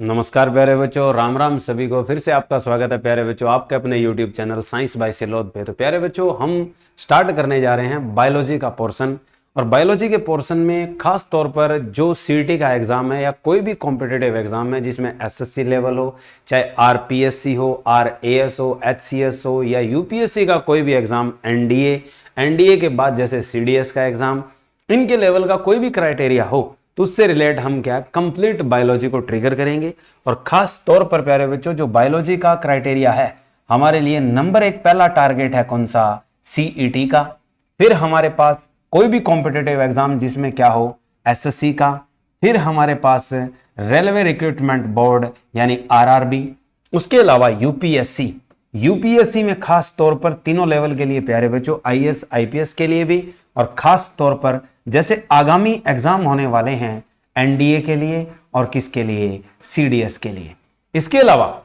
नमस्कार प्यारे बच्चों, राम राम सभी को। फिर से आपका स्वागत है प्यारे बच्चों आपके अपने यूट्यूब चैनल साइंस बाय सिलोद पे। तो प्यारे बच्चों, हम स्टार्ट करने जा रहे हैं बायोलॉजी का पोर्शन। और बायोलॉजी के पोर्शन में खास तौर पर जो सीईटी का एग्जाम है या कोई भी कॉम्पिटिटिव एग्जाम है जिसमें एसएससी लेवल हो, चाहे आरपीएससी हो, आरएएस हो, एचसीएस हो, या यूपीएससी का कोई भी एग्जाम, एनडीए के बाद जैसे सीडीएस का एग्जाम, इनके लेवल का कोई भी क्राइटेरिया हो तो उससे रिलेट हम क्या कंप्लीट बायोलॉजी को ट्रिगर करेंगे। और खास तौर पर प्यारे बच्चों, जो बायोलॉजी का क्राइटेरिया है हमारे लिए नंबर एक पहला टारगेट है कौन सा, सीईटी का। फिर हमारे पास कोई भी कॉम्पिटिटिव एग्जाम जिसमें क्या हो, एसएससी का। फिर हमारे पास रेलवे रिक्रूटमेंट बोर्ड यानी आरआरबी। उसके अलावा यूपीएससी, यूपीएससी में खास तौर पर तीनों लेवल के लिए प्यारे बच्चों, आईएएस आईपीएस के लिए भी, और खास तौर पर जैसे आगामी एग्जाम होने वाले हैं एनडीए के लिए और किसके लिए, सीडीएस के लिए। इसके अलावा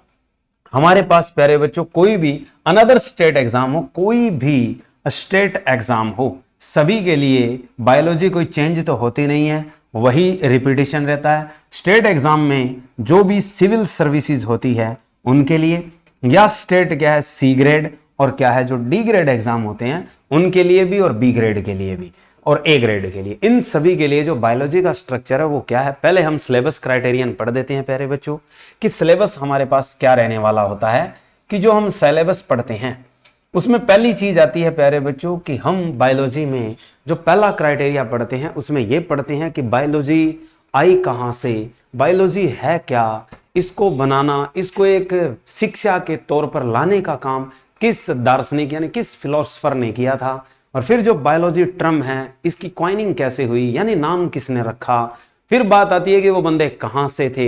हमारे पास प्यारे बच्चों कोई भी अनदर स्टेट एग्जाम हो, कोई भी स्टेट एग्जाम हो, सभी के लिए बायोलॉजी कोई चेंज तो होती नहीं है, वही रिपीटिशन रहता है। स्टेट एग्जाम में जो भी सिविल सर्विसेज होती है उनके लिए, या स्टेट क्या है सी ग्रेड, और क्या है जो डी ग्रेड एग्जाम होते हैं उनके लिए भी, और बी ग्रेड के लिए भी, और ए ग्रेड के लिए, इन सभी के लिए जो बायोलॉजी का स्ट्रक्चर है वो क्या है। पहले हम सिलेबस क्राइटेरियन पढ़ देते हैं प्यारे बच्चों कि सिलेबस हमारे पास क्या रहने वाला होता है। कि जो हम सिलेबस पढ़ते हैं उसमें पहली चीज आती है प्यारे बच्चों कि हम बायोलॉजी में जो पहला क्राइटेरिया पढ़ते हैं उसमें ये पढ़ते हैं कि बायोलॉजी आई कहां से, बायोलॉजी है क्या, इसको बनाना, इसको एक शिक्षा के तौर पर लाने का काम किस दार्शनिक यानी किस फिलोसफर ने किया था। और फिर जो बायोलॉजी टर्म है इसकी कॉइनिंग कैसे हुई, यानी नाम किसने रखा। फिर बात आती है कि वो बंदे कहां से थे,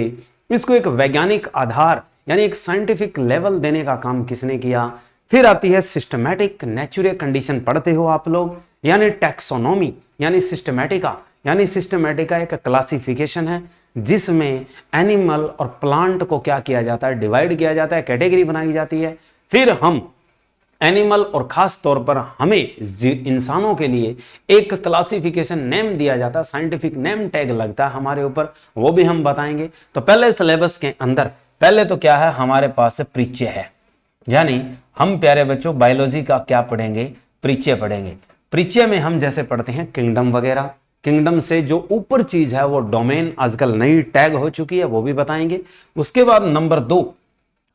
इसको एक वैज्ञानिक आधार यानी एक साइंटिफिक लेवल देने का काम किसने किया। फिर आती है सिस्टमैटिक, नेचुरल कंडीशन पढ़ते हो आप लोग, यानी टैक्सोनॉमी यानी सिस्टमैटिका, यानी सिस्टमैटिका एक क्लासिफिकेशन है जिसमें एनिमल और प्लांट को क्या किया जाता है, डिवाइड किया जाता है, कैटेगरी बनाई जाती है। फिर हम एनिमल और खास तौर पर हमें इंसानों के लिए एक क्लासिफिकेशन नेम दिया जाता है, साइंटिफिक नेम टैग लगता है हमारे ऊपर, वो भी हम बताएंगे। तो पहले सिलेबस के अंदर पहले तो क्या है हमारे पास परिचय है, यानी हम प्यारे बच्चों बायोलॉजी का क्या पढ़ेंगे, परिचय पढ़ेंगे। परिचय में हम जैसे पढ़ते हैं किंगडम वगैरह, किंगडम से जो ऊपर चीज है वो डोमेन, आजकल नई टैग हो चुकी है, वो भी बताएंगे। उसके बाद नंबर 2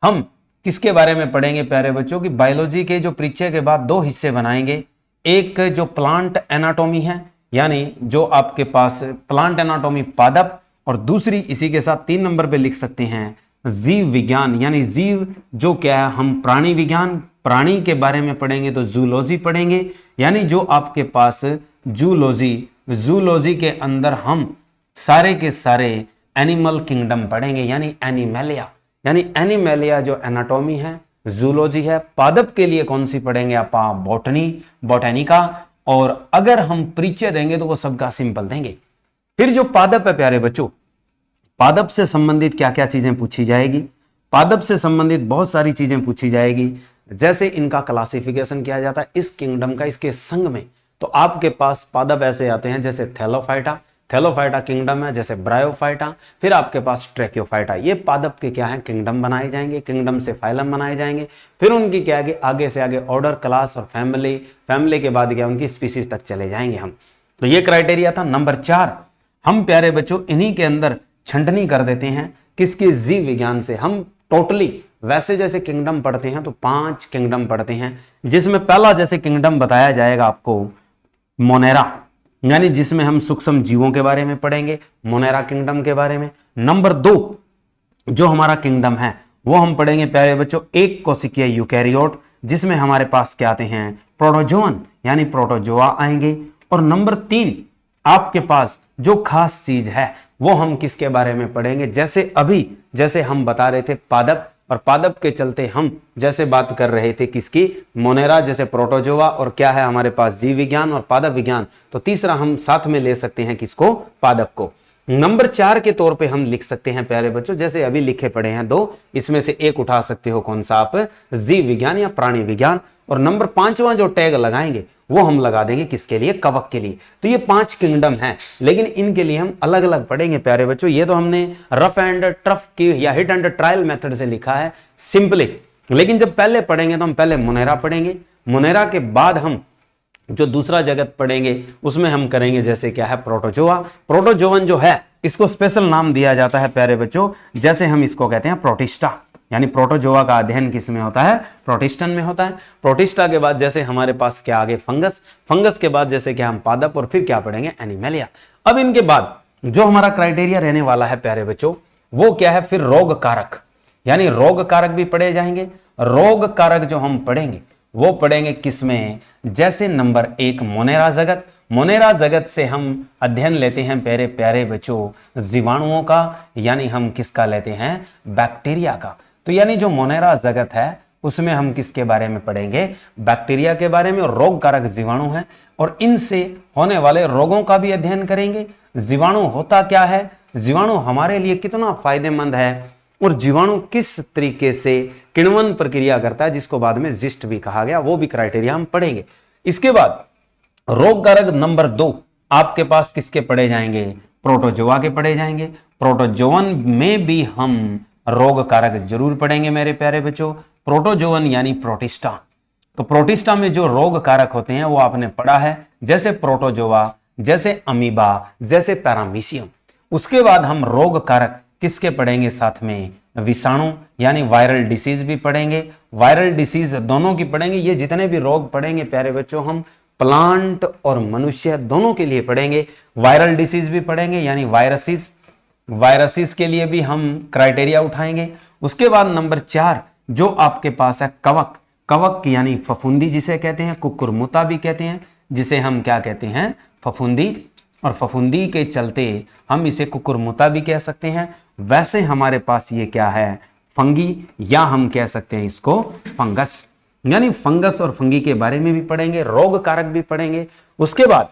हम किसके बारे में पढ़ेंगे प्यारे बच्चों की, बायोलॉजी के जो परिचय के बाद 2 हिस्से बनाएंगे। एक जो प्लांट एनाटॉमी है, यानी जो आपके पास प्लांट एनाटॉमी पादप, और दूसरी इसी के साथ 3 नंबर पे लिख सकते हैं जीव विज्ञान, यानी जीव जो क्या है, हम प्राणी विज्ञान, प्राणी के बारे में पढ़ेंगे तो जूलॉजी पढ़ेंगे, यानी जो आपके पास जूलॉजी के अंदर हम सारे के सारे एनिमल किंगडम पढ़ेंगे, यानी एनिमेलिया, यानी एनिमेलिया जो एनाटॉमी है, जूलॉजी है। पादप के लिए कौन सी पढ़ेंगे आप, बोटेनिका। और अगर हम परिचय देंगे तो वो सबका सिंपल देंगे। फिर जो पादप है प्यारे बच्चों, पादप से संबंधित क्या क्या चीजें पूछी जाएगी, पादप से संबंधित बहुत सारी चीजें पूछी जाएगी। जैसे इनका क्लासिफिकेशन किया जाता है इस किंगडम का, इसके संग में तो आपके पास पादप ऐसे आते हैं जैसे थैलोफाइटा किंगडम है, जैसे ब्रायोफाइटा। फिर आपके पास ट्रैकियोफाइटा, ये पादप के क्या है, किंगडम बनाए जाएंगे, किंगडम से फाइलम बनाए जाएंगे। फिर उनकी क्या है आगे से आगे ऑर्डर, क्लास और फैमिली के बाद क्या उनकी स्पीसीज तक चले जाएंगे हम। तो ये क्राइटेरिया था। नंबर 4 हम प्यारे बच्चों इन्हीं के अंदर छंटनी कर देते हैं किसके, जीव विज्ञान से। हम टोटली वैसे जैसे किंगडम पढ़ते हैं तो 5 किंगडम पढ़ते हैं, जिसमें पहला जैसे किंगडम बताया जाएगा आपको मोनेरा, यानी जिसमें हम सूक्ष्म जीवों के बारे में पढ़ेंगे, मोनेरा किंगडम के बारे में। नंबर 2 जो हमारा किंगडम है वो हम पढ़ेंगे प्यारे बच्चों एक कोशिकीय यूकैरियोट, जिसमें हमारे पास क्या आते हैं, प्रोटोजोअन यानी प्रोटोजोआ आएंगे। और नंबर 3 आपके पास जो खास चीज है वो हम किसके बारे में पढ़ेंगे, जैसे हम बता रहे थे पादप, और पादप के चलते हम जैसे बात कर रहे थे किसकी, मोनेरा, जैसे प्रोटोजोआ, और क्या है हमारे पास जीव विज्ञान और पादप विज्ञान। तो तीसरा हम साथ में ले सकते हैं किसको, पादप को। नंबर 4 के तौर पे हम लिख सकते हैं प्यारे बच्चों, जैसे अभी लिखे पड़े हैं 2, इसमें से एक उठा सकते हो, कौन सा आप, जीव विज्ञान या प्राणी विज्ञान। और नंबर 5वां जो टैग लगाएंगे वो हम लगा देंगे किसके लिए, कवक के लिए। तो ये 5 किंगडम हैं, लेकिन इनके लिए हम अलग अलग पढ़ेंगे प्यारे बच्चों। ये तो हमने रफ एंड टफ की या हिट एंड ट्रायल मेथड से लिखा है सिंपली, लेकिन जब पहले पढ़ेंगे तो हम पहले मुनेरा पढ़ेंगे। मुनेरा के बाद हम जो दूसरा जगत पढ़ेंगे उसमें हम करेंगे जैसे क्या है, प्रोटोजोआ। प्रोटोजोवन जो है इसको स्पेशल नाम दिया जाता है प्यारे बच्चों, जैसे हम इसको कहते हैं प्रोटिस्टा, यानी प्रोटोजोआ का अध्ययन किस में होता है, प्रोटिस्टन में होता है। प्रोटिस्टा के बाद जैसे हमारे पास क्या आगे, फंगस। फंगस के बाद जैसे क्या हम पादप, और फिर क्या पढ़ेंगे, एनिमेलिया। अब इनके बाद जो हमारा क्राइटेरिया रहने वाला है प्यारे बच्चों वो क्या है, फिर रोग कारक, यानी रोग कारक भी पढ़े जाएंगे। रोग कारक जो हम पढ़ेंगे वो पढ़ेंगे किसमें, जैसे नंबर 1 मोनेरा जगत। मोनेरा जगत से हम अध्ययन लेते हैं प्यारे प्यारे बच्चों जीवाणुओं का, यानी हम किसका लेते हैं, बैक्टीरिया का। तो यानी जो मोनेरा जगत है उसमें हम किसके बारे में पढ़ेंगे, बैक्टीरिया के बारे में, और रोग कारक जीवाणु है, और इनसे होने वाले रोगों का भी अध्ययन करेंगे। जीवाणु होता क्या है, जीवाणु हमारे लिए कितना फायदेमंद है, और जीवाणु किस तरीके से किण्वन प्रक्रिया करता है, जिसको बाद में जिस्ट भी कहा गया, वो भी क्राइटेरिया हम पढ़ेंगे। इसके बाद रोग कारक नंबर 2 आपके पास किसके पढ़े जाएंगे, प्रोटोजोआ के पढ़े जाएंगे। प्रोटोजोवन में भी हम रोग कारक जरूर पढ़ेंगे मेरे प्यारे बच्चों। प्रोटोजोवन यानी प्रोटिस्टा, तो प्रोटिस्टा में जो रोग कारक होते हैं वो आपने पढ़ा है, जैसे प्रोटोजोआ, जैसे अमीबा, जैसे पैरामीशियम। उसके बाद हम रोग कारक किसके पढ़ेंगे, साथ में विषाणु यानी वायरल डिसीज भी पढ़ेंगे। वायरल डिसीज दोनों की पढ़ेंगे। ये जितने भी रोग पढ़ेंगे प्यारे बच्चों हम प्लांट और मनुष्य दोनों के लिए पढ़ेंगे। वायरल डिसीज भी पढ़ेंगे, यानी वायरसिस, वायरसिस के लिए भी हम क्राइटेरिया उठाएंगे। उसके बाद नंबर 4 जो आपके पास है कवक। कवक यानी फफूंदी जिसे कहते हैं, कुकुरमुता भी कहते हैं, जिसे हम क्या कहते हैं, फफूंदी, और फफूंदी के चलते हम इसे कुकुरमुता भी कह सकते हैं। वैसे हमारे पास ये क्या है, फंगी, या हम कह सकते हैं इसको फंगस, यानी फंगस और फंगी के बारे में भी पढ़ेंगे, रोग कारक भी पढ़ेंगे। उसके बाद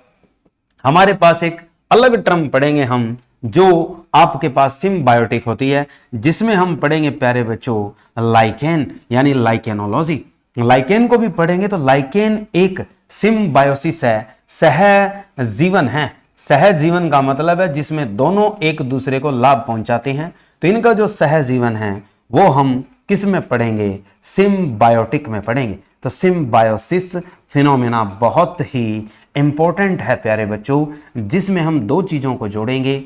हमारे पास एक अलग टर्म पढ़ेंगे हम, जो आपके पास सिम्बायोटिक होती है, जिसमें हम पढ़ेंगे प्यारे बच्चों लाइकेन, यानी लाइकेनोलॉजी। लाइकेन को भी पढ़ेंगे। तो लाइकेन एक सिम्बायोसिस है, सहजीवन है। सहजीवन का मतलब है जिसमें दोनों एक दूसरे को लाभ पहुंचाते हैं। तो इनका जो सहजीवन है वो हम किस में पढ़ेंगे, सिम्बायोटिक में पढ़ेंगे। तो सिम्बायोसिस फिनोमेना बहुत ही इंपॉर्टेंट है प्यारे बच्चों, जिसमें हम 2 चीजों को जोड़ेंगे।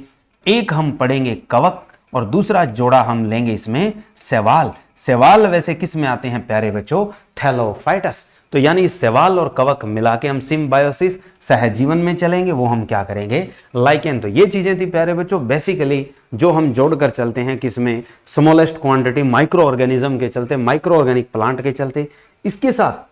एक हम पढ़ेंगे कवक, और दूसरा जोड़ा हम लेंगे इसमें शैवाल। शैवाल वैसे किस में आते हैं प्यारे बच्चों, थैलोफाइटस। तो यानी शैवाल और कवक मिला के हम सिम्बायोसिस सहजीवन में चलेंगे, वो हम क्या करेंगे, लाइकेन। तो ये चीजें थी प्यारे बच्चों बेसिकली जो हम जोड़कर चलते हैं किसमें, स्मॉलेस्ट क्वांटिटी माइक्रो ऑर्गेनिज्म के चलते, माइक्रो ऑर्गेनिक प्लांट के चलते। इसके साथ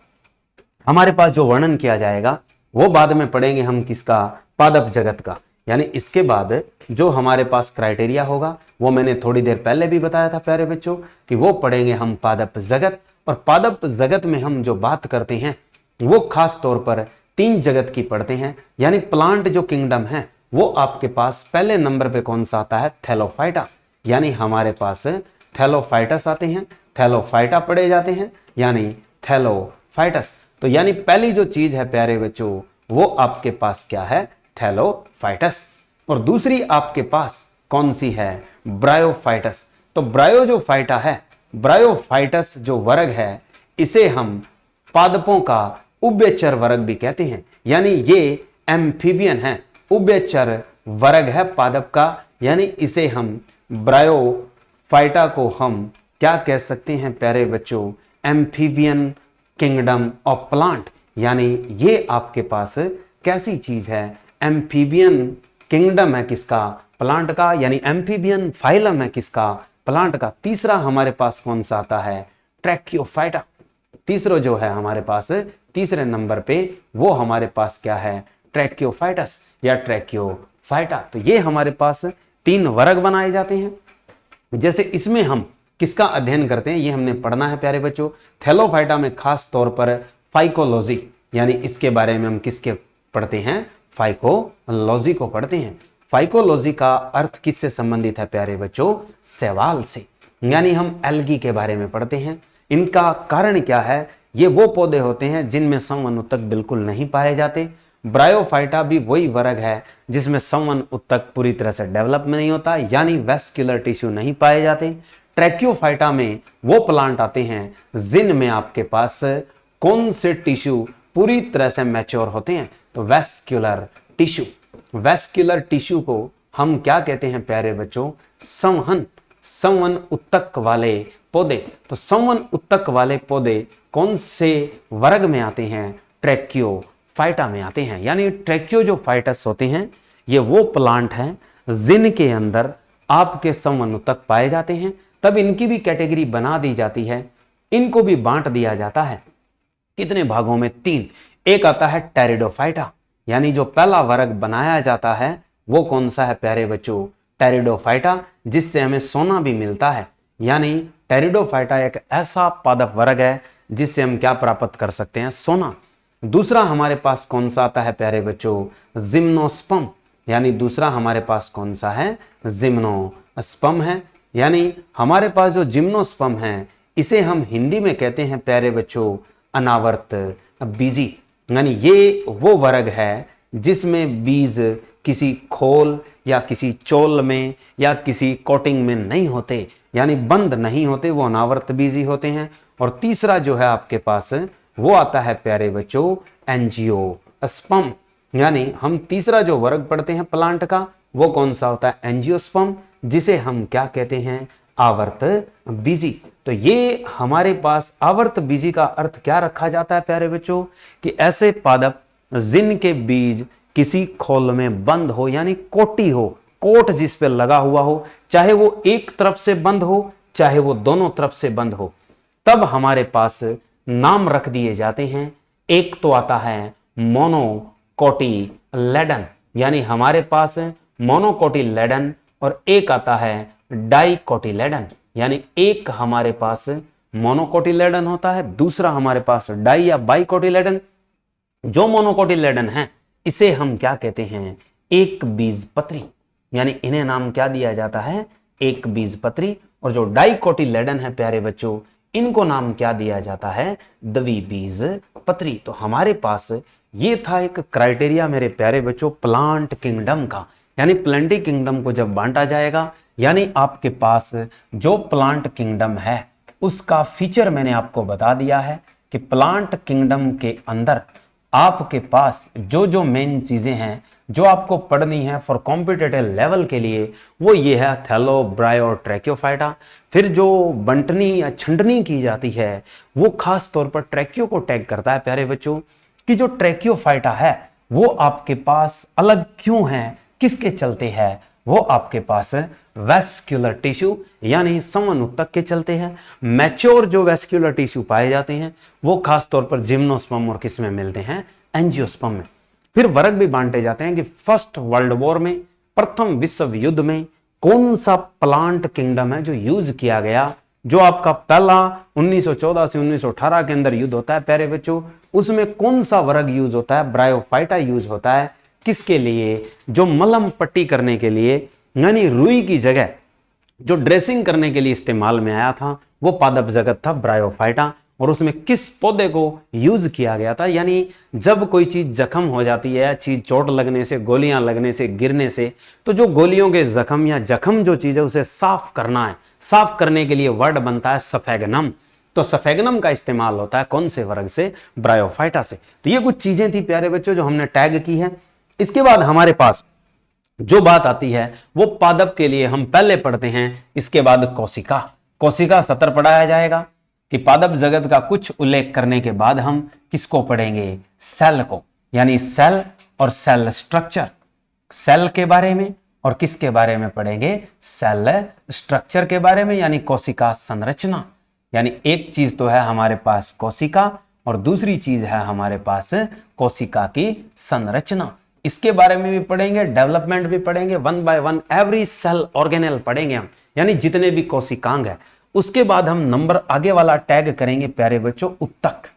हमारे पास जो वर्णन किया जाएगा वो बाद में पढ़ेंगे हम किसका, पादप जगत का। यानी इसके बाद जो हमारे पास क्राइटेरिया होगा वो मैंने थोड़ी देर पहले भी बताया था प्यारे बच्चों कि वो पढ़ेंगे हम पादप जगत। और पादप जगत में हम जो बात करते हैं वो खास तौर पर 3 जगत की पढ़ते हैं। यानी प्लांट जो किंगडम है वो आपके पास पहले नंबर पे कौन सा आता है, थैलोफाइटा, यानी हमारे पास थैलोफाइटस आते हैं, थैलोफाइटा पढ़े जाते हैं, यानी थैलोफाइटस। तो यानी पहली जो चीज है प्यारे बच्चों वो आपके पास क्या है, थैलोफाइटस। और दूसरी आपके पास कौन सी है, ब्रायोफाइटस। तो ब्रायो जो फाइटा है, ब्रायोफाइटस जो वर्ग है इसे हम पादपों का उभयचर वर्ग भी कहते हैं। यानी ये एम्फीबियन है, उभयचर वर्ग है पादप का, यानी इसे हम ब्रायोफाइटा को हम क्या कह सकते हैं प्यारे बच्चों, एम्फीबियन किंगडम ऑफ प्लांट। यानी ये आपके पास कैसी चीज है, एम्फीबियन किंगडम है किसका, प्लांट का, यानी एम्फीबियन फाइलम है किसका, प्लांट का। तीसरा हमारे पास कौन सा आता है, ट्रैकियोफाइटा। तीसरा जो है हमारे पास तीसरे नंबर पे वो हमारे पास क्या है, ट्रैकियोफाइटस या ट्रैकियोफाइटा। तो ये हमारे पास 3 वर्ग बनाए जाते हैं। जैसे इसमें हम किसका अध्ययन करते हैं ये हमने पढ़ना है प्यारे बच्चों। थैलोफाइटा में खास तौर पर फाइकोलॉजी, यानी इसके बारे में हम किसके पढ़ते हैं, फाइकोलॉजी को पढ़ते हैं। फाइकोलॉजी का अर्थ किससे संबंधित है प्यारे बच्चों, शैवाल से। यानी हम एल्गी के बारे में पढ़ते हैं। इनका कारण क्या है ये वो पौधे होते हैं जिनमें संवहन ऊतक बिल्कुल नहीं पाए जाते। ब्रायोफाइटा भी वही वर्ग है जिसमें संवहन ऊतक पूरी तरह से डेवलप नहीं होता, यानी वेस्क्यूलर टिश्यू नहीं पाए जाते। ट्रैक्योफाइटा में वो प्लांट आते हैं जिनमें आपके पास कौन से टिश्यू पूरी तरह से मैच्योर होते हैं, तो वेस्क्यूलर टिश्यू। वेस्क्यूलर टिश्यू को हम क्या कहते हैं प्यारे बच्चों, संवहन ऊतक वाले पौधे। तो संवहन ऊतक वाले पौधे कौन से वर्ग में आते हैं, ट्रैक्योफाइटा में आते हैं। यानी ट्रैक्योफाइटस होते हैं ये वो प्लांट हैं जिनके अंदर आपके संवहन ऊतक पाए जाते हैं। तब इनकी भी कैटेगरी बना दी जाती है, इनको भी बांट दिया जाता है कितने भागों में, 3। एक आता है टेरिडोफाइटा, यानी जो पहला वर्ग बनाया जाता है वो कौन सा है प्यारे बच्चों, टेरिडोफाइटा, जिससे हमें सोना भी मिलता है। यानी टेरिडोफाइटा एक ऐसा पादप वर्ग है जिससे हम क्या प्राप्त कर सकते हैं, सोना। दूसरा हमारे पास कौन सा आता है प्यारे बच्चों, जिम्नोस्पर्म, यानी दूसरा हमारे पास कौन सा है, जिम्नोस्पर्म है। यानी हमारे पास जो जिम्नोस्पर्म है इसे हम हिंदी में कहते हैं प्यारे बच्चों अनावर्त बीजी। यानी ये वो वर्ग है जिसमें बीज किसी खोल या किसी चोल में या किसी कोटिंग में नहीं होते, यानी बंद नहीं होते, वो अनावर्त बीजी होते हैं। और तीसरा जो है आपके पास वो आता है प्यारे बच्चों एंजियोस्पर्म, यानी हम तीसरा जो वर्ग पढ़ते हैं प्लांट का वो कौन सा होता है, एंजियोस्पर्म, जिसे हम क्या कहते हैं, आवर्त बीजी। तो ये हमारे पास आवर्त बीजी का अर्थ क्या रखा जाता है प्यारे बच्चों, कि ऐसे पादप जिनके बीज किसी खोल में बंद हो, यानी कोटी हो, कोट जिस पे लगा हुआ हो, चाहे वो एक तरफ से बंद हो चाहे वो दोनों तरफ से बंद हो, तब हमारे पास नाम रख दिए जाते हैं। एक तो आता है मोनोकोटिलेडन, यानी हमारे पास मोनोकोटिलेडन, और एक आता है डाइकोटिलेडन, यानी एक हमारे पास मोनोकोटिलेडन होता है, दूसरा हमारे पास डाई या बाइकोटिलेडन। जो मोनोकोटिलेडन है इसे हम क्या कहते हैं, एक बीजपत्री, यानी इन्हें नाम क्या दिया जाता है, एक बीजपत्री। और जो डाइकोटिलेडन है प्यारे बच्चों इनको नाम क्या दिया जाता है, द्विबीजपत्री। तो हमारे पास ये था एक क्राइटेरिया मेरे प्यारे बच्चों प्लांट किंगडम का। यानी प्लांटी किंगडम को जब बांटा जाएगा, यानी आपके पास जो प्लांट किंगडम है उसका फीचर मैंने आपको बता दिया है कि प्लांट किंगडम के अंदर आपके पास जो जो मेन चीजें हैं जो आपको पढ़नी है फॉर कॉम्पिटिटिव लेवल के लिए, वो ये है थैलो, ब्रायो और ट्रैक्योफाइटा। फिर जो बंटनी या छंटनी की जाती है वो खास तौर पर ट्रैक्यो को टैग करता है प्यारे बच्चों, कि जो ट्रैक्योफाइटा है वो आपके पास अलग क्यों है, किसके चलते है, वो आपके पास वेस्क्यूलर टिश्यू यानी संवहन ऊतक के चलते हैं। मैच्योर जो वेस्क्यूलर टिश्यू पाए जाते हैं वो खास तौर पर जिम्नोस्पर्म और किस में मिलते हैं, एंजियोस्पर्म में। फिर वर्ग भी बांटे जाते हैं कि फर्स्ट वर्ल्ड वॉर में, प्रथम विश्व युद्ध में कौन सा प्लांट किंगडम है जो यूज किया गया। जो आपका पहला 1914 से 1918 के अंदर युद्ध होता है प्यारे बच्चों, उसमें कौन सा वर्ग यूज होता है, ब्रायोफाइटा यूज होता है। किसके लिए, जो मलहम पट्टी करने के लिए, यानी रुई की जगह जो ड्रेसिंग करने के लिए इस्तेमाल में आया था वो पादप जगत था ब्रायोफाइटा। और उसमें किस पौधे को यूज किया गया था, यानी जब कोई चीज जख्म हो जाती है, चीज चोट लगने से, गोलियां लगने से, गिरने से, तो जो गोलियों के जख्म या जख्म जो चीज है उसे साफ करना है, साफ करने के लिए वर्ड बनता है सफेगनम। तो सफेगनम का इस्तेमाल होता है कौन से वर्ग से, ब्रायोफाइटा से। तो ये कुछ चीजें थी प्यारे बच्चों जो हमने टैग की है। इसके बाद हमारे पास जो बात आती है वो पादप के लिए हम पहले पढ़ते हैं, इसके बाद कोशिका। कोशिका सत्र पढ़ाया जाएगा कि पादप जगत का कुछ उल्लेख करने के बाद हम किसको पढ़ेंगे, सेल को, यानी सेल और सेल स्ट्रक्चर, सेल के बारे में और किसके बारे में पढ़ेंगे, सेल स्ट्रक्चर के बारे में, यानी कोशिका संरचना। यानी एक चीज तो है हमारे पास कोशिका और दूसरी चीज है हमारे पास कोशिका की संरचना। इसके बारे में भी पढ़ेंगे, डेवलपमेंट भी पढ़ेंगे, one by one every cell organelle पढ़ेंगे हम, यानी जितने भी कोशिकांग है। उसके बाद हम नंबर आगे वाला टैग करेंगे प्यारे बच्चों उत्तक।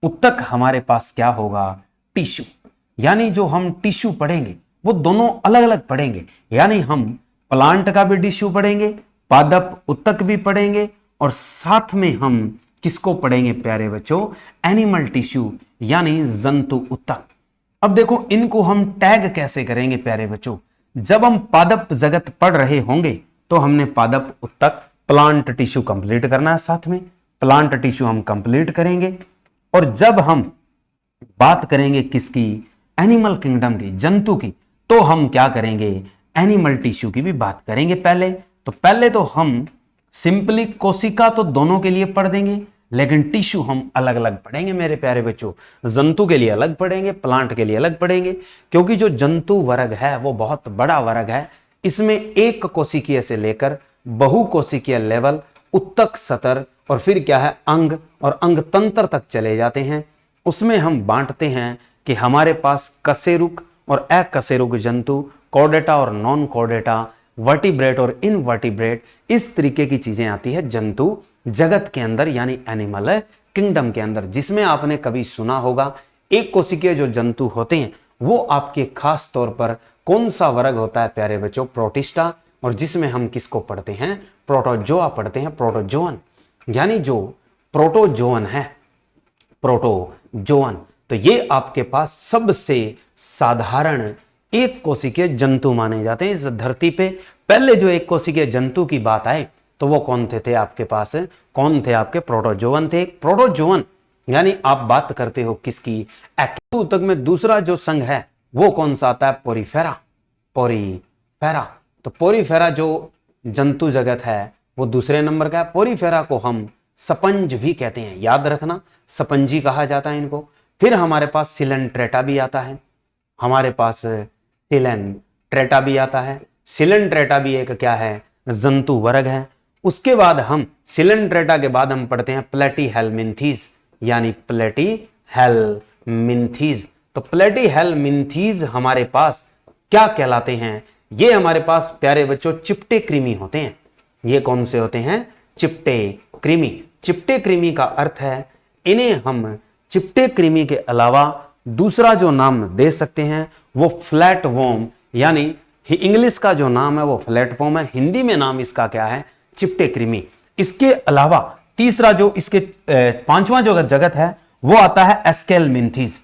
उत्तक हमारे पास क्या होगा, टिश्यू, यानी जो हम टिश्यू पढ़ेंगे वो दोनों अलग अलग पढ़ेंगे, यानी हम प्लांट का भी टिश्यू पढ़ेंगे, पादप उत्तक भी पढ़ेंगे और साथ में हम किसको पढ़ेंगे प्यारे बच्चों? एनिमल टिश्यू यानी जंतु ऊतक। अब देखो इनको हम टैग कैसे करेंगे प्यारे बच्चों? जब हम पादप जगत पढ़ रहे होंगे तो हमने पादप ऊतक प्लांट टिश्यू कंप्लीट करना है, साथ में प्लांट टिश्यू हम कंप्लीट करेंगे। और जब हम बात करेंगे किसकी? एनिमल किंगडम की, जंतु की, तो हम क्या करेंगे? एनिमल टिश्यू की भी बात करेंगे। पहले तो हम सिंपली कोशिका तो दोनों के लिए पढ़ देंगे, लेकिन टिश्यू हम अलग अलग पढ़ेंगे मेरे प्यारे बच्चों। जंतु के लिए अलग पढ़ेंगे, प्लांट के लिए अलग पढ़ेंगे, क्योंकि जो जंतु वर्ग है वो बहुत बड़ा वर्ग है। इसमें एक कोशिकीय से लेकर बहु कोशिकीय लेवल, उत्तक सतर और फिर क्या है अंग और अंग तंत्र तक चले जाते हैं। उसमें हम बांटते हैं कि हमारे पास कशेरुक और अकशेरुक जंतु, कॉर्डेटा और नॉन कॉर्डेटा, वर्टिब्रेट और इनवर्टिब्रेट, इस तरीके की चीजें आती है जंतु जगत के अंदर यानी एनिमल किंगडम के अंदर। जिसमें आपने कभी सुना होगा एक कोशिकीय जो जंतु होते हैं वो आपके खास तौर पर कौन सा वर्ग होता है प्यारे बच्चों? प्रोटिस्टा। और जिसमें हम किसको पढ़ते हैं? प्रोटोजोआ पढ़ते हैं, प्रोटोजोअन। यानी जो प्रोटोजोअन है, प्रोटोजोअन, तो ये आपके पास सबसे साधारण एक कोशिकीय जंतु माने जाते हैं इस धरती पे। पहले जो एक कोशिकीय जंतु की बात आए तो वो कौन थे आपके पास? कौन थे आपके? प्रोटोजोअन थे। प्रोटोजोअन यानी आप बात करते हो किसकी? एक्टिव ऊतक में दूसरा जो संघ है वो कौन सा आता है? पोरीफेरा। पोरीफेरा, तो पोरीफेरा जो जंतु जगत है वो दूसरे नंबर का है। पोरीफेरा को हम स्पंज भी कहते हैं, याद रखना, स्पंजी कहा जाता है इनको। फिर हमारे पास सिलेंट्रेटा भी आता है, हमारे पास सिलेंट्रेटा भी आता है। सिलेंट्रेटा भी एक क्या है? जंतु वर्ग है। उसके बाद हम सिलेंट्रेटा के बाद हम पढ़ते हैं प्लेटीहेलमिन्थीज यानी प्लेटीहेलमिन्थीज। तो प्लेटीहेलमिन्थीज हमारे पास क्या कहलाते हैं? ये हमारे पास प्यारे बच्चों चिपटे कृमि होते हैं। ये कौन से होते हैं? चिपटे कृमि। चिपटे कृमि का अर्थ है इन्हें हम चिपटे कृमि के अलावा दूसरा जो नाम दे सकते हैं वो फ्लैट वॉर्म, यानी इंग्लिश का जो नाम है वो फ्लैट वॉर्म है, हिंदी में नाम इसका क्या है? चिपटे कृमि। इसके अलावा तीसरा जो इसके पांचवा जो जगत है वो आता है एस्केलमिन्थीज।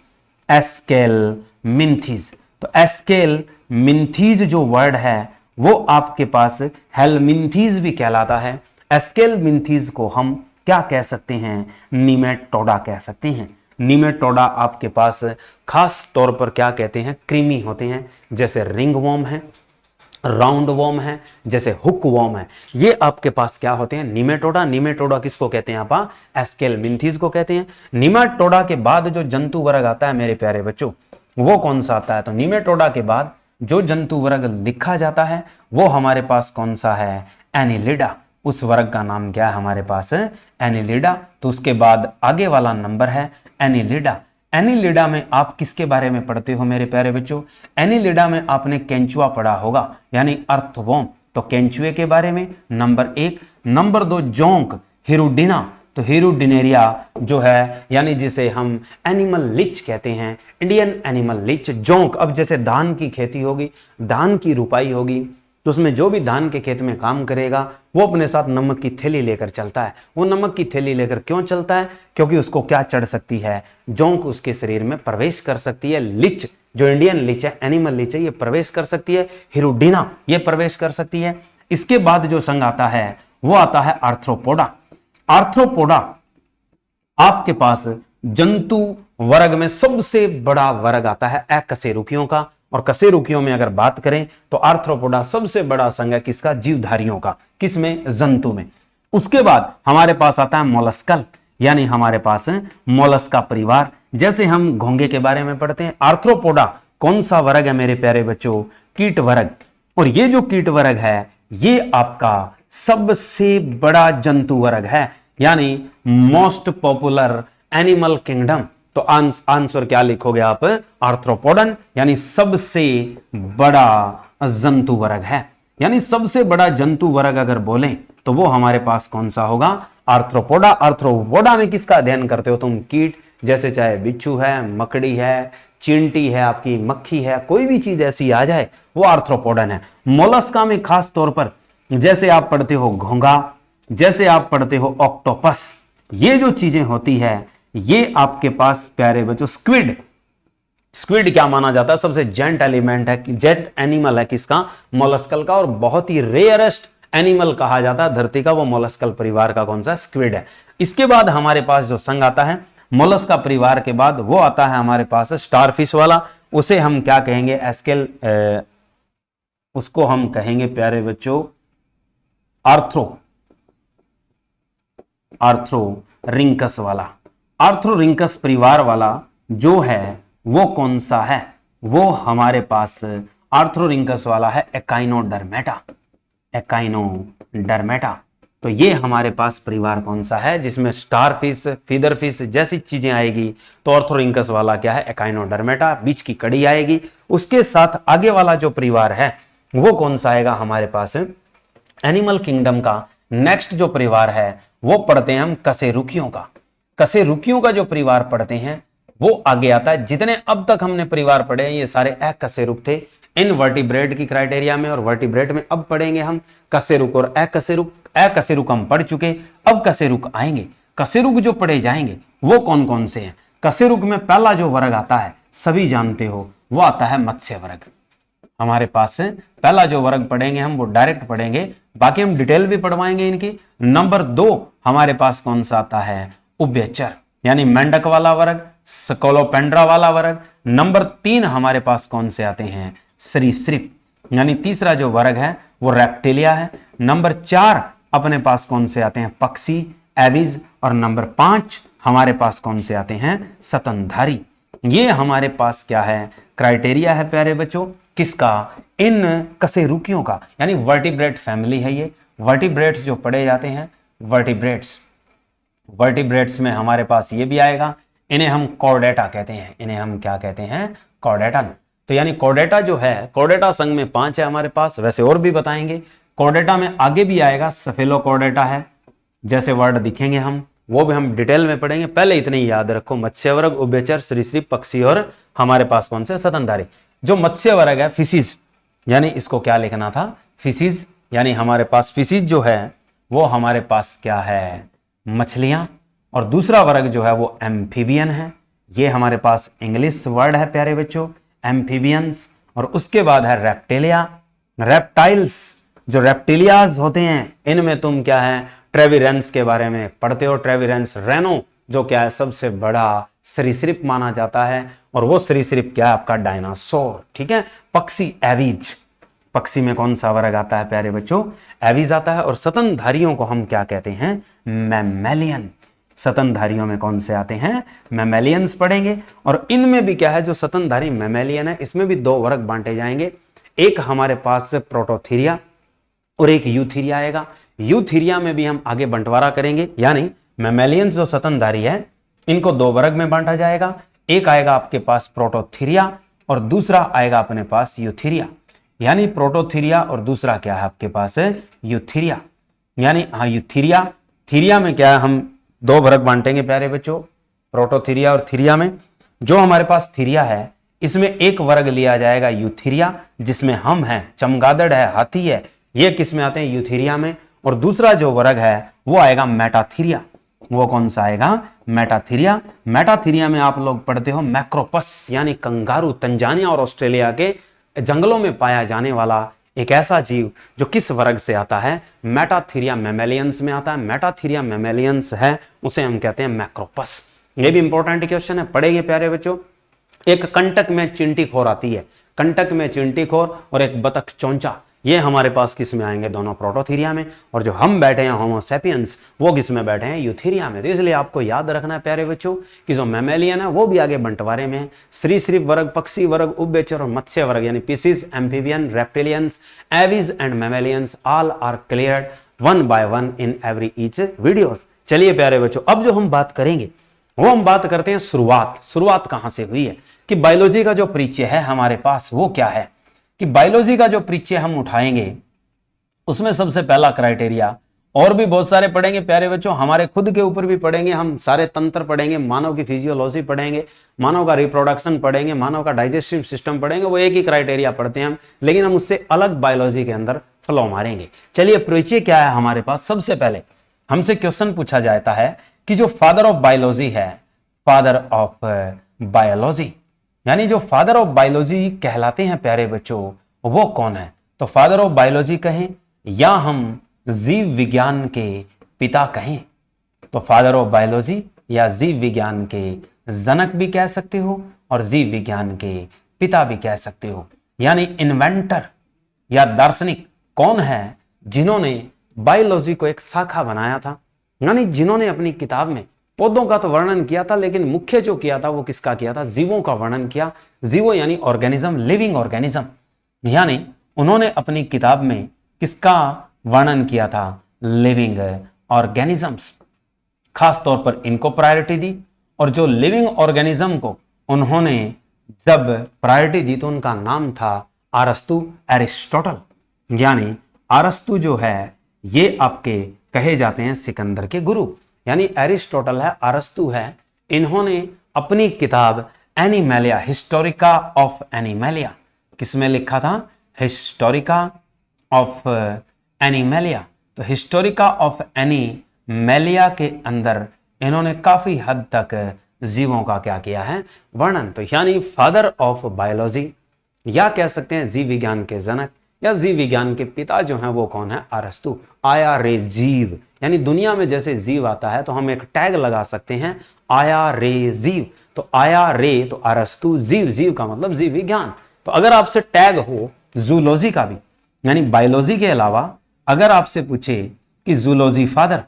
एस्केलमिन्थीज, तो एस्केलमिन्थीज जो वर्ड है वो आपके पास हेलमिन्थीज भी कहलाता है। एस्केलमिन्थीज को हम क्या कह सकते हैं? निमेटोडा कह सकते हैं। निमेटोडा आपके पास खास तौर पर क्या कहते हैं? कृमि होते हैं, जैसे रिंग वॉर्म है, राउंड वॉर्म है, जैसे हुक वॉर्म है। ये आपके पास क्या होते हैं? निमेटोडा। निमेटोडा किसको कहते हैं आप? एस्केलमिन्थीज को कहते हैं। निमेटोडा के बाद जो जंतु वर्ग आता है मेरे प्यारे बच्चों वो कौन सा आता है? तो निमेटोडा के बाद जो जंतु वर्ग लिखा जाता है वो हमारे पास कौन सा है? एनिलिडा। उस वर्ग का नाम क्या है हमारे पास? एनिलिडा। तो उसके बाद आगे वाला नंबर है एनिलिडा। एनिलिडा में आप किसके बारे में पढ़ते हो मेरे प्यारे बच्चों? एनिलिडा में आपने केंचुआ पढ़ा होगा यानी अर्थवॉर्म, तो केंचुए के बारे में नंबर 1। नंबर 2 जोंक, हिरुडिना, तो हिरुडिनेरिया जो है यानी जिसे हम एनिमल लिच कहते हैं, इंडियन एनिमल लिच। जोंक, अब जैसे धान की खेती होगी, धान की रुपाई होगी, तो उसमें जो भी धान के खेत में काम करेगा वो अपने साथ नमक की थैली लेकर चलता है। वो नमक की थैली लेकर क्यों चलता है? क्योंकि उसको क्या चढ़ सकती है? जोंक उसके शरीर में प्रवेश कर सकती है। लिच जो इंडियन लिच है, एनिमल लिच है, ये प्रवेश कर सकती है। हिरुडिना ये प्रवेश कर सकती है। इसके बाद जो संघ आता है वो आता है आर्थ्रोपोडा। आर्थ्रोपोडा आपके पास जंतु वर्ग में सबसे बड़ा वर्ग आता है अकशेरुकियों का। और कशेरुकियों में अगर बात करें तो आर्थ्रोपोडा सबसे बड़ा संघ है किसका? जीवधारियों का। किसमें? जंतु में। उसके बाद हमारे पास आता है मोलस्कल, यानी हमारे पास है मोलस्का परिवार। जैसे हम घोंगे के बारे में पढ़ते हैं, आर्थ्रोपोडा कौन सा वर्ग है मेरे प्यारे बच्चों? कीट वर्ग। और ये जो कीट वर्ग है ये आपका सबसे बड़ा जंतु वर्ग है, यानी मोस्ट पॉपुलर एनिमल किंगडम। तो आंसर क्या लिखोगे आप? आर्थ्रोपोडन, यानी सबसे बड़ा जंतु वर्ग है। यानी सबसे बड़ा जंतु वर्ग अगर बोलें तो वो हमारे पास कौन सा होगा? आर्थ्रोपोडा। आर्थ्रोपोडा में किसका अध्ययन करते हो तुम? कीट, जैसे चाहे बिच्छू है, मकड़ी है, चींटी है, आपकी मक्खी है, कोई भी चीज ऐसी आ जाए वो आर्थ्रोपोडन है। मोलस्का में खास तौर पर जैसे आप पढ़ते हो घोंगा, जैसे आप पढ़ते हो ऑक्टोपस, ये जो चीजें होती है ये आपके पास प्यारे बच्चों स्क्विड, स्क्विड क्या माना जाता है, सबसे जेंट एलिमेंट है, जेट एनिमल है किसका, मोलस्कल का, और बहुत ही रेयरेस्ट एनिमल कहा जाता है धरती का, वो मोलस्कल परिवार का कौन सा, स्क्विड है। इसके बाद हमारे पास जो संघ आता है मोलस्का परिवार के बाद, वो आता है हमारे पास स्टारफिश वाला, उसे हम क्या कहेंगे, एस्केल, उसको हम कहेंगे प्यारे बच्चों आर्थ्रोरिंकस वाला। आर्थ्रोरिंकस परिवार वाला जो है वो कौन सा है, वो हमारे पास आर्थ्रोरिंकस वाला है एकाइनोडर्मेटा, एकाइनोडर्मेटा। तो ये हमारे पास परिवार कौन सा है जिसमें स्टारफिश, फीदरफिश जैसी चीजें आएगी, तो आर्थ्रोरिंकस वाला क्या है, एकाइनोडर्मेटा, बीच की कड़ी आएगी। उसके साथ आगे वाला जो परिवार है वो कौन सा आएगा हमारे पास, एनिमल किंगडम का नेक्स्ट जो परिवार है वो पढ़ते हैं हम कशेरुकियों का। कशेरुकियों का जो परिवार पढ़ते हैं वो आगे आता है। जितने अब तक हमने परिवार पढ़े ये सारे अकशेरुक थे इन वर्टिब्रेट की क्राइटेरिया में, और वर्टिब्रेट में अब पढ़ेंगे हम कशेरुक और अकशेरुक। अकशेरुक हम पढ़ चुके, अब कशेरुक आएंगे। कशेरुक जो पढ़े जाएंगे वो कौन कौन से हैं। कशेरुक में पहला जो वर्ग आता है सभी जानते हो, वो आता है मत्स्य वर्ग। हमारे पास पहला जो वर्ग पढ़ेंगे हम वो डायरेक्ट पढ़ेंगे, बाकी हम डिटेल भी पढ़वाएंगे इनकी। नंबर 2 हमारे पास कौन सा आता है, उभयचर यानी मेंढक वाला वर्ग, स्कोलोपेंड्रा वाला वर्ग। नंबर 3 हमारे पास कौन से आते हैं, सरीसृप यानी तीसरा जो वर्ग है वो रेप्टिलिया है। नंबर 4 अपने पास कौन से आते हैं, पक्षी, एविज। और नंबर 5 हमारे पास कौन से आते हैं, स्तनधारी। ये हमारे पास क्या है, क्राइटेरिया है प्यारे बच्चों, किसका, इन कशेरुकियों का, यानी वर्टिब्रेट फैमिली है ये। वर्टिब्रेट्स जो पढ़े जाते हैं, वर्टिब्रेट्स में हमारे पास ये भी आएगा, इन्हें हम कॉर्डेटा कहते हैं, इन्हें हम क्या कहते हैं, कॉर्डेटा। तो यानी कॉर्डेटा जो है, कॉर्डेटा संघ में 5 है हमारे पास, वैसे और भी बताएंगे। कॉर्डेटा में आगे भी आएगा सफेलोकॉर्डेटा है, जैसे वर्ड दिखेंगे हम वो भी हम डिटेल में पढ़ेंगे। पहले इतने ही याद रखो, मत्स्य वर्ग, उभयचर, सरीसृप, पक्षी और हमारे पास कौन से, स्तनधारी। जो मत्स्य वर्ग है फिशिज, यानी इसको क्या लिखना था, फिशिज, यानी हमारे पास फिशिज जो है वो हमारे पास क्या है, मछलियां। और दूसरा वर्ग जो है वो एम्फीबियन है, ये हमारे पास इंग्लिश वर्ड है प्यारे बच्चों, एम्फीबियंस। और उसके बाद है रेप्टिलिया, रेप्टाइल्स। जो रेप्टिलियाज होते हैं इनमें तुम क्या है, ट्रेविरेंस के बारे में पढ़ते हो। ट्रेविरेंस रेनो जो क्या है, सबसे बड़ा सरीसृप माना जाता है, और वो सरीसृप क्या है आपका, डायनासोर। ठीक है। पक्षी एविज, पक्षी में कौन सा वर्ग आता है प्यारे बच्चों, एविज आता है। और स्तनधारियों को हम क्या कहते हैं, मैमेलियन। स्तनधारियों में कौन से आते हैं, मैमेलियंस पढ़ेंगे। और इनमें भी क्या है, जो स्तनधारी मैमेलियन है इसमें भी 2 वर्ग बांटे जाएंगे, एक हमारे पास प्रोटोथीरिया और एक यूथीरिया आएगा। यूथीरिया में भी हम आगे बंटवारा करेंगे, यानी मैमेलियंस जो स्तनधारी है इनको 2 वर्ग में बांटा जाएगा, एक आएगा आपके पास प्रोटोथीरिया और दूसरा आएगा अपने पास यूथीरिया। यानी प्रोटोथीरिया और दूसरा क्या है आपके पास है, यूथीरिया। यानी हाँ यूथीरिया, थीरिया में क्या है, हम 2 वर्ग बांटेंगे प्यारे बच्चों, प्रोटोथीरिया और थीरिया में। जो हमारे पास थीरिया है इसमें एक वर्ग लिया जाएगा यूथीरिया, जिसमें हम हैं, चमगादड़ है, हाथी है, ये किस में आते हैं, यूथीरिया में। और दूसरा जो वर्ग है वो आएगा मेटाथीरिया। वो कौन सा आएगा, मेटाथीरिया। मेटाथीरिया में आप लोग पढ़ते हो मैक्रोपस, यानी कंगारू, तंजानिया और ऑस्ट्रेलिया के जंगलों में पाया जाने वाला एक ऐसा जीव जो किस वर्ग से आता है, मेटाथीरिया मैमेलियंस में आता है। मेटाथीरिया मैमेलियंस है उसे हम कहते हैं मैक्रोपस। ये भी इंपॉर्टेंट क्वेश्चन है, पढ़ेंगे प्यारे बच्चों। एक कंटक में चिंटीखोर आती है, कंटक में चिंटीखोर, और एक बतख चौंचा, ये हमारे पास किस में आएंगे, दोनों प्रोटोथीरिया में। और जो हम बैठे हैं होमो सेपियंस, वो किस में बैठे हैं, यूथीरिया में। तो इसलिए आपको याद रखना है प्यारे बच्चों कि जो मैमेलियन है वो भी आगे बंटवारे में है, सरीसृप वर्ग, पक्षी वर्ग, उभयचर और मत्स्य वर्ग, यानी pisces, amphibian, reptilians, aves and mammalians, all are cleared 1 by 1 in every each videos. चलिए प्यारे बच्चों, अब जो हम बात करेंगे वो हम बात करते हैं शुरुआत कहां से हुई है, कि बायोलॉजी का जो परिचय है हमारे पास वो क्या है। कि बायोलॉजी का जो परिचय हम उठाएंगे उसमें सबसे पहला क्राइटेरिया, और भी बहुत सारे पढ़ेंगे प्यारे बच्चों, हमारे खुद के ऊपर भी पढ़ेंगे, हम सारे तंत्र पढ़ेंगे, मानव की फिजियोलॉजी पढ़ेंगे, मानव का रिप्रोडक्शन पढ़ेंगे, मानव का डाइजेस्टिव सिस्टम पढ़ेंगे। वो एक ही क्राइटेरिया पढ़ते हैं हम, लेकिन हम उससे अलग बायोलॉजी के अंदर फ्लो मारेंगे। चलिए परिचय क्या है हमारे पास। सबसे पहले हमसे क्वेश्चन पूछा जाता है कि जो फादर ऑफ बायोलॉजी है, फादर ऑफ बायोलॉजी, यानी जो फादर ऑफ बायोलॉजी कहलाते हैं प्यारे बच्चों, वो कौन है? तो फादर ऑफ बायोलॉजी कहें या हम जीव विज्ञान के पिता कहें, तो फादर ऑफ बायोलॉजी या जीव विज्ञान के जनक भी कह सकते हो और जीव विज्ञान के पिता भी कह सकते हो। यानी इन्वेंटर या दार्शनिक कौन है जिन्होंने बायोलॉजी को एक शाखा बनाया था, यानी जिन्होंने अपनी किताब में पौधों का तो वर्णन किया था, लेकिन मुख्य जो किया था वो किसका किया था? जीवों का वर्णन किया। जीवो यानी ऑर्गेनिज्म, लिविंग ऑर्गेनिज्म, यानी उन्होंने अपनी किताब में किसका वर्णन किया था? Living organisms. खास तौर पर इनको प्रायोरिटी दी, और जो लिविंग ऑर्गेनिज्म को उन्होंने जब प्रायोरिटी दी तो उनका नाम था अरस्तु, एरिस्टोटल। यानी अरस्तु जो है ये आपके कहे जाते हैं सिकंदर के गुरु, यानी एरिस्टोटल है, अरस्तु है। इन्होंने अपनी किताब एनिमैलिया, हिस्टोरिका ऑफ एनिमैलिया, किसमें लिखा था? Historica of animalia. तो हिस्टोरिका ऑफ एनिमैलिया के अंदर इन्होंने काफी हद तक जीवों का क्या किया है? वर्णन। तो यानी फादर ऑफ बायोलॉजी, या कह सकते हैं जीव विज्ञान के जनक या जीव विज्ञान के पिता जो हैं वो कौन है? अरस्तु। आया रे जीव, यानी दुनिया में जैसे जीव आता है तो हम एक टैग लगा सकते हैं, आया रे जीव। तो आया रे तो अरस्तु, जीव, जीव का मतलब जीव विज्ञान। तो अगर आपसे टैग हो जूलॉजी का भी, यानी बायोलॉजी के अलावा अगर आपसे पूछे कि जूलॉजी फादर,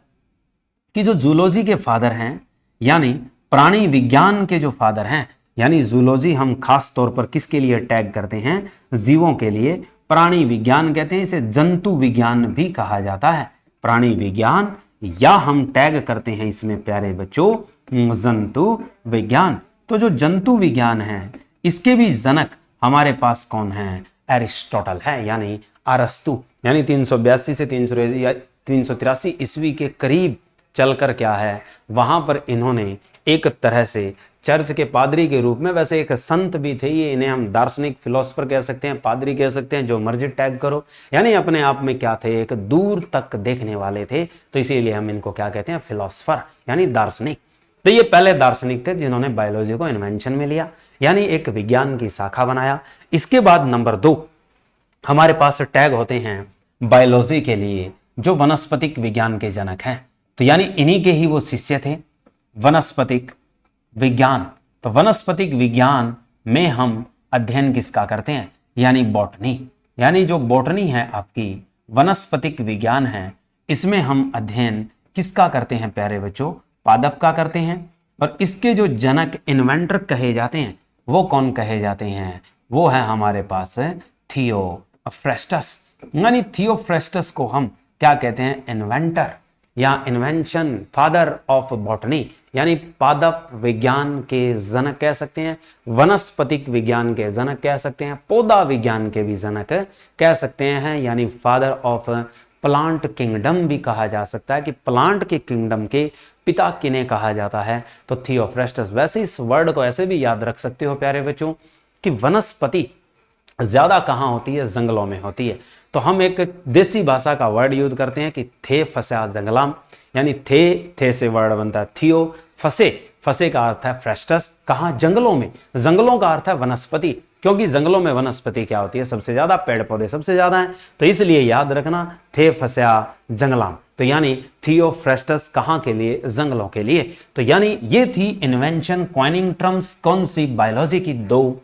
कि जो जूलॉजी के फादर हैं यानी प्राणी विज्ञान के जो फादर हैं, यानी जूलॉजी हम खास तौर पर किसके लिए टैग करते हैं? जीवों के लिए। प्राणी विज्ञान कहते हैं, इसे जंतु विज्ञान भी कहा जाता है। प्राणी विज्ञान, या हम टैग करते हैं इसमें प्यारे बच्चों जंतु विज्ञान। तो जो जंतु विज्ञान है इसके भी जनक हमारे पास कौन है? एरिस्टोटल है, यानी अरस्तु। यानी 382 से 383 ईस्वी के करीब चलकर क्या है, वहां पर इन्होंने एक तरह से चर्च के पादरी के रूप में, वैसे एक संत भी थे ये, इन्हें हम दार्शनिक फिलोसफर कह सकते हैं, पादरी कह सकते हैं, जो मर्जी टैग करो, यानी अपने आप में क्या थे? एक दूर तक देखने वाले थे। तो इसीलिए हम इनको क्या कहते हैं? फिलोसफर, यानी दार्शनिक। तो ये पहले दार्शनिक थे जिन्होंने बायोलॉजी को इन्वेंशन में लिया, यानी एक विज्ञान की शाखा बनाया। इसके बाद नंबर 2 हमारे पास टैग होते हैं बायोलॉजी के लिए जो वनस्पतिक विज्ञान के जनक हैं। तो यानी इन्हीं के ही वो शिष्य थे, वनस्पतिक विज्ञान। तो वनस्पतिक विज्ञान में हम अध्ययन किसका करते हैं? यानी बॉटनी। यानी जो बॉटनी है आपकी, वनस्पतिक विज्ञान है, इसमें हम अध्ययन किसका करते हैं प्यारे बच्चों? पादप का करते हैं। और इसके जो जनक, इन्वेंटर कहे जाते हैं, वो कौन कहे जाते हैं? वो है हमारे पास थियोफ्रेस्टस। यानी थियोफ्रेस्टस को हम क्या कहते हैं? इन्वेंटर या इन्वेंशन, फादर ऑफ बॉटनी, यानी पादप विज्ञान के जनक कह सकते हैं, वनस्पतिक विज्ञान के जनक कह सकते हैं, पौधा विज्ञान के भी जनक कह सकते हैं, यानी फादर ऑफ प्लांट किंगडम भी कहा जा सकता है कि प्लांट के किंगडम के पिता किन्हें कहा जाता है? तो थियोफ्रेस्टस। वैसे इस वर्ड को ऐसे भी याद रख सकते हो प्यारे बच्चों कि वनस्पति ज्यादा कहाँ होती है? जंगलों में होती है। तो हम एक देसी भाषा का वर्ड यूज करते हैं कि थे फसा जंगलाम, यानी थे से वर्ड बनता है थियो, फसे का अर्थ है फ्रेस्टस, कहाँ? जंगलों में। जंगलों का अर्थ है वनस्पति, क्योंकि जंगलों में वनस्पति क्या होती है? सबसे ज्यादा, पेड़ पौधे सबसे ज्यादा हैं। तो इसलिए याद रखना थे फसा जंगलाम। तो यानी थियोफ्रेस्टस कहाँ के लिए? जंगलों के लिए। तो यानी ये थी इन्वेंशन, कॉइनिंग टर्म्स, कौन सी? बायोलॉजी की 2।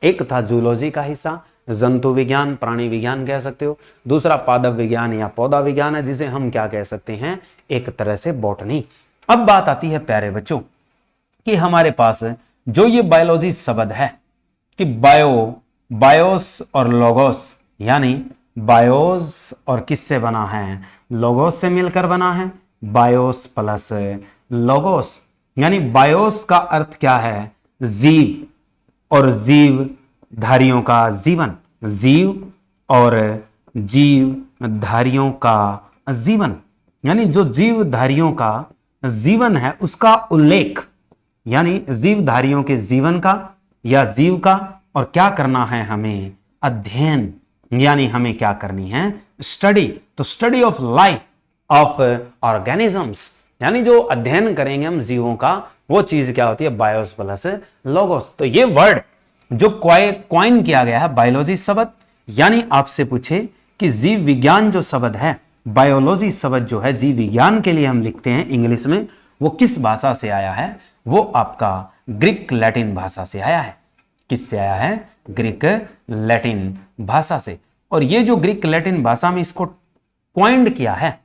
एक था जूलॉजी का हिस्सा, जंतु विज्ञान, प्राणी विज्ञान कह सकते हो। दूसरा पादप विज्ञान या पौधा विज्ञान है, जिसे हम क्या कह सकते हैं? एक तरह से बॉटनी। अब बात आती है प्यारे बच्चों कि हमारे पास जो ये बायोलॉजी शब्द है कि बायोस और लोगोस, यानी बायोस और किससे बना है? लोगोस से मिलकर बना है, बायोस प्लस लोगोस। यानी बायोस का अर्थ क्या है? जीव, और जीवधारियों का जीवन, जीव और जीवधारियों का जीवन, यानी जो जीवधारियों का जीवन है उसका उल्लेख, यानी जीवधारियों के जीवन का या जीव का, और क्या करना है हमें? अध्ययन, यानी हमें क्या करनी है? स्टडी। तो study of life of organisms, यानी जो अध्ययन करेंगे हम जीवों का, वो चीज क्या होती है, बायोस प्लस लोगोस। तो ये वर्ड जो क्वाइन किया गया है बायोलॉजी शब्द, यानी आपसे पूछे कि जीव विज्ञान जो शब्द है, बायोलॉजी शब्द जो है जीव विज्ञान के लिए हम लिखते हैं इंग्लिश में, वो किस भाषा से आया है, वो आपका ग्रीक लैटिन भाषा से आया है। किससे आया है, ग्रीक लैटिन भाषा से। और ये जो ग्रीक लैटिन भाषा में इसको क्वाइंड किया है,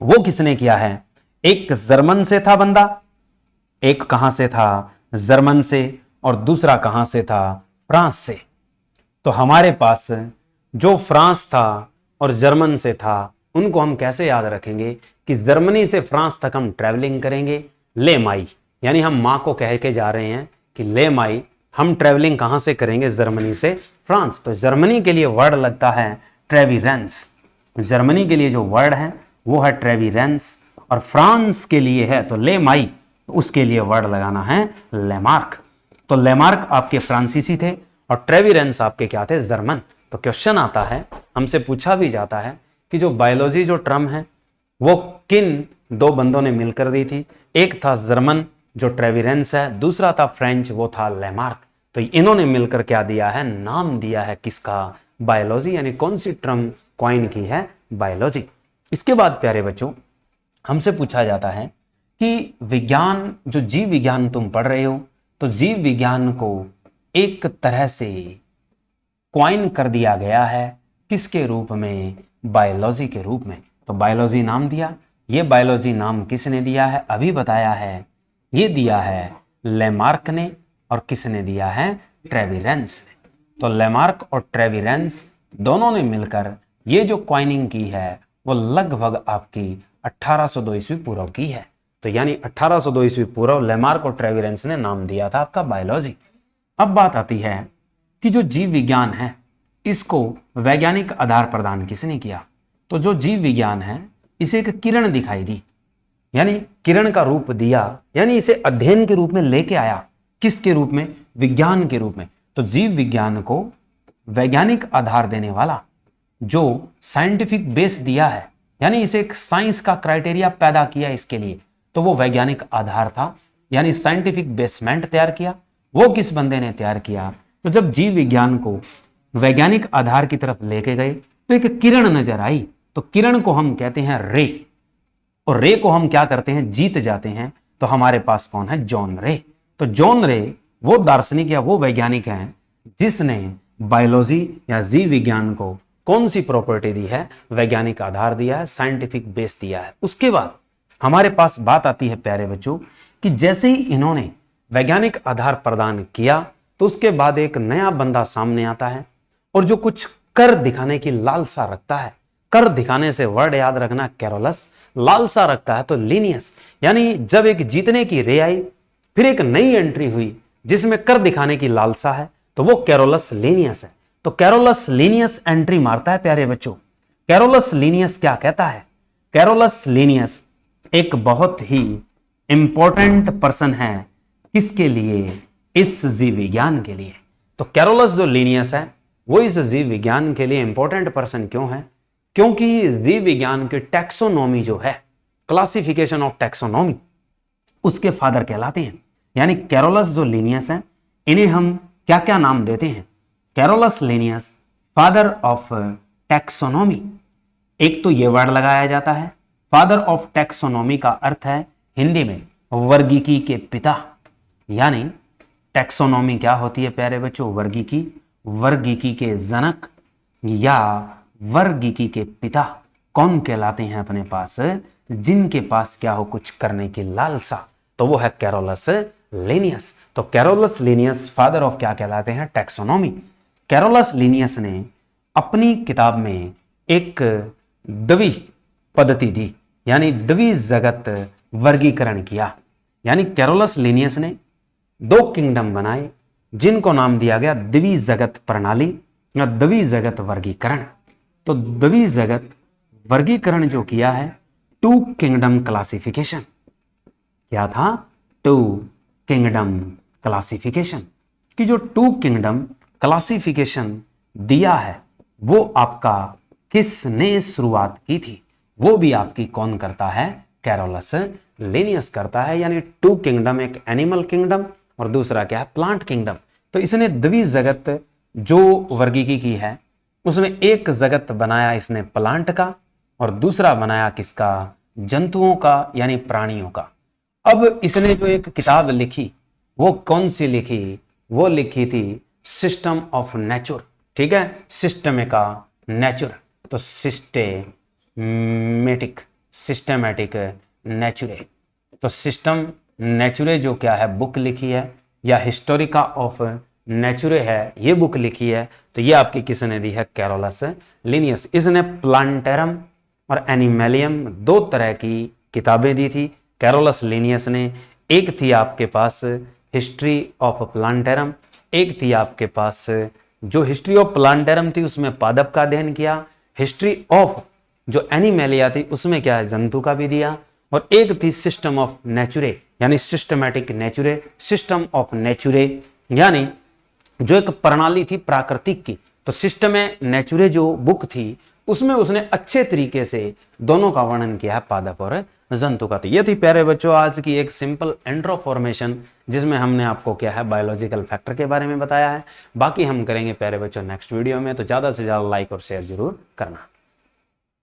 वो किसने किया है, एक जर्मन से था बंदा, एक कहां से था, जर्मन से, और दूसरा कहां से था, फ्रांस से। तो हमारे पास जो फ्रांस था और जर्मन से था, उनको हम कैसे याद रखेंगे कि जर्मनी से फ्रांस तक हम ट्रैवलिंग करेंगे, ले माई, यानी हम मां को कह के जा रहे हैं कि ले माई, हम ट्रैवलिंग कहां से करेंगे, जर्मनी से फ्रांस। तो जर्मनी के लिए वर्ड लगता है ट्रेविरेंस, जर्मनी के लिए जो वर्ड है वो है ट्रेविरेंस, और फ्रांस के लिए है तो ले माई, उसके लिए वर्ड लगाना है लेमार्क। तो लेमार्क आपके फ्रांसीसी थे और ट्रेविरेंस आपके क्या थे, जर्मन। तो क्वेश्चन आता है, हमसे पूछा भी जाता है कि जो बायोलॉजी जो टर्म है वो किन दो बंदों ने मिलकर दी थी, एक था जर्मन जो ट्रेविरेंस है, दूसरा था फ्रेंच वो था लेमार्क। तो इन्होंने मिलकर क्या दिया है, नाम दिया है किसका, बायोलॉजी, यानी कौन सी टर्म क्वाइन की है, बायोलॉजी। इसके बाद प्यारे बच्चों हमसे पूछा जाता है कि विज्ञान, जो जीव विज्ञान तुम पढ़ रहे हो, तो जीव विज्ञान को एक तरह से क्वाइन कर दिया गया है किसके रूप में, बायोलॉजी के रूप में। तो बायोलॉजी नाम दिया, ये बायोलॉजी नाम किसने दिया है, अभी बताया है, ये दिया है लेमार्क ने, और किसने दिया है, ट्रेविरेंस ने। तो लेमार्क और ट्रेविरेंस दोनों ने मिलकर ये जो क्वाइनिंग की है वो लगभग आपकी 1802 ईस्वी पूर्व की है। तो यानी 1802 ईस्वी पूर्व लेमार्क और ट्रेविरेंस ने नाम दिया था आपका बायोलॉजी। अब बात आती है कि जो जीव विज्ञान है इसको वैज्ञानिक आधार प्रदान किसने किया। तो जो जीव विज्ञान है इसे एक किरण दिखाई दी, यानी किरण का रूप दिया, यानी इसे अध्ययन के रूप में लेके आया, किसके रूप में, विज्ञान के रूप में। तो जीव विज्ञान को वैज्ञानिक आधार देने वाला, जो साइंटिफिक बेस दिया है, यानी इसे एक साइंस का क्राइटेरिया पैदा किया इसके लिए, तो वो वैज्ञानिक आधार था, यानी साइंटिफिक बेसमेंट तैयार किया। वो किस बंदे ने तैयार किया, तो जब जीव विज्ञान को वैज्ञानिक आधार की तरफ लेके गए तो एक किरण नजर आई, तो किरण को हम कहते हैं रे, और रे को हम क्या करते हैं, जीत जाते हैं। तो हमारे पास कौन है, जॉन रे। तो जॉन रे वो दार्शनिक या वो वैज्ञानिक हैं जिसने बायोलॉजी या जीव विज्ञान को कौन सी प्रॉपर्टी दी है, वैज्ञानिक आधार दिया है, साइंटिफिक बेस दिया है। उसके बाद हमारे पास बात आती है प्यारे बच्चों कि जैसे ही इन्होंने वैज्ञानिक आधार प्रदान किया तो उसके बाद एक नया बंदा सामने आता है, और जो कुछ कर दिखाने की लालसा रखता है, कर दिखाने से वर्ड याद रखना कैरोलस, लालसा रखता है तो लीनियस। यानी जब एक जीतने की रे आई, फिर एक नई एंट्री हुई जिसमें कर दिखाने की लालसा है, तो वो कैरोलस लीनियस है। तो कैरोलस लीनियस एंट्री मारता है प्यारे बच्चों। कैरोलस लीनियस क्या कहता है, कैरोलस लीनियस एक बहुत ही इंपॉर्टेंट पर्सन है किसके लिए, इस जीव विज्ञान के लिए। तो कैरोलस जो लीनियस है वो इस जीव विज्ञान के लिए इंपॉर्टेंट पर्सन क्यों है, क्योंकि जीव विज्ञान की टैक्सोनॉमी जो है, क्लासिफिकेशन ऑफ टैक्सोनॉमी, उसके फादर कहलाते हैं। यानी कैरोलस जो लीनियस है, इन्हें हम क्या क्या नाम देते हैं, Carolus Linnaeus father of taxonomy. एक तो ये वर्ड लगाया जाता है, फादर ऑफ टैक्सोनॉमी का अर्थ है हिंदी में वर्गीकी के पिता। यानी टैक्सोनॉमी क्या होती है प्यारे बच्चों, वर्गीकी, वर्गीकी के जनक या वर्गीकी के पिता कौन कहलाते हैं अपने पास, जिनके पास क्या हो, कुछ करने की लालसा, तो वो है कैरोलस लीनियस। तो कैरोलस लीनियस फादर ऑफ क्या कहलाते हैं, टैक्सोनॉमी। कैरोलस लीनियस ने अपनी किताब में एक द्वि पद्धति दी, यानी द्विजगत वर्गीकरण किया। यानी कैरोलस लीनियस ने दो किंगडम बनाए जिनको नाम दिया गया द्विजगत प्रणाली या द्विजगत वर्गीकरण। तो द्विजगत वर्गीकरण जो किया है, टू किंगडम क्लासिफिकेशन, क्या था, टू किंगडम क्लासिफिकेशन, कि जो टू किंगडम क्लासिफिकेशन दिया है वो आपका किसने शुरुआत की थी, वो भी आपकी कौन करता है, कैरोलस लिनियस करता है, यानी टू किंगडम, एक एनिमल किंगडम और दूसरा क्या है, प्लांट किंगडम। तो इसने द्विजगत जो वर्गीकी की है उसमें एक जगत बनाया इसने प्लांट का और दूसरा बनाया किसका, जंतुओं का यानी प्राणियों का। अब इसने जो एक किताब लिखी वो कौन सी लिखी, वो लिखी थी सिस्टम ऑफ नेचर, ठीक है, सिस्टमिका नेचर। तो सिस्टेमेटिक नेचुरे, तो सिस्टम नेचुरे जो क्या है बुक लिखी है, या हिस्टोरिका ऑफ नेचुरे है ये बुक लिखी है। तो ये आपकी किसने दी है, कैरोलस लिनियस। इसने प्लांटेरम और एनिमेलियम दो तरह की किताबें दी थी कैरोलस लिनियस ने। एक थी आपके पास हिस्ट्री ऑफ प्लांटेरम, एक थी आपके पास जो हिस्ट्री ऑफ प्लांटेरम थी उसमें पादप का अध्ययन किया, हिस्ट्री ऑफ जो एनिमेलिया थी उसमें क्या है, जंतु का भी दिया, और एक थी सिस्टम ऑफ नेचुरे यानी सिस्टमैटिक नेचुरे, सिस्टम ऑफ नेचुरे यानी जो एक प्रणाली थी प्राकृतिक की। तो सिस्टम नेचुरे जो बुक थी उसमें उसने अच्छे तरीके से दोनों का वर्णन किया है, पादप और जंतु का। तो ये थी प्यारे बच्चों आज की एक सिंपल इंट्रो फॉर्मेशन, जिसमें हमने आपको क्या है बायोलॉजिकल फैक्टर के बारे में बताया है। बाकी हम करेंगे प्यारे बच्चों नेक्स्ट वीडियो में, तो ज़्यादा से ज़्यादा लाइक और शेयर जरूर करना।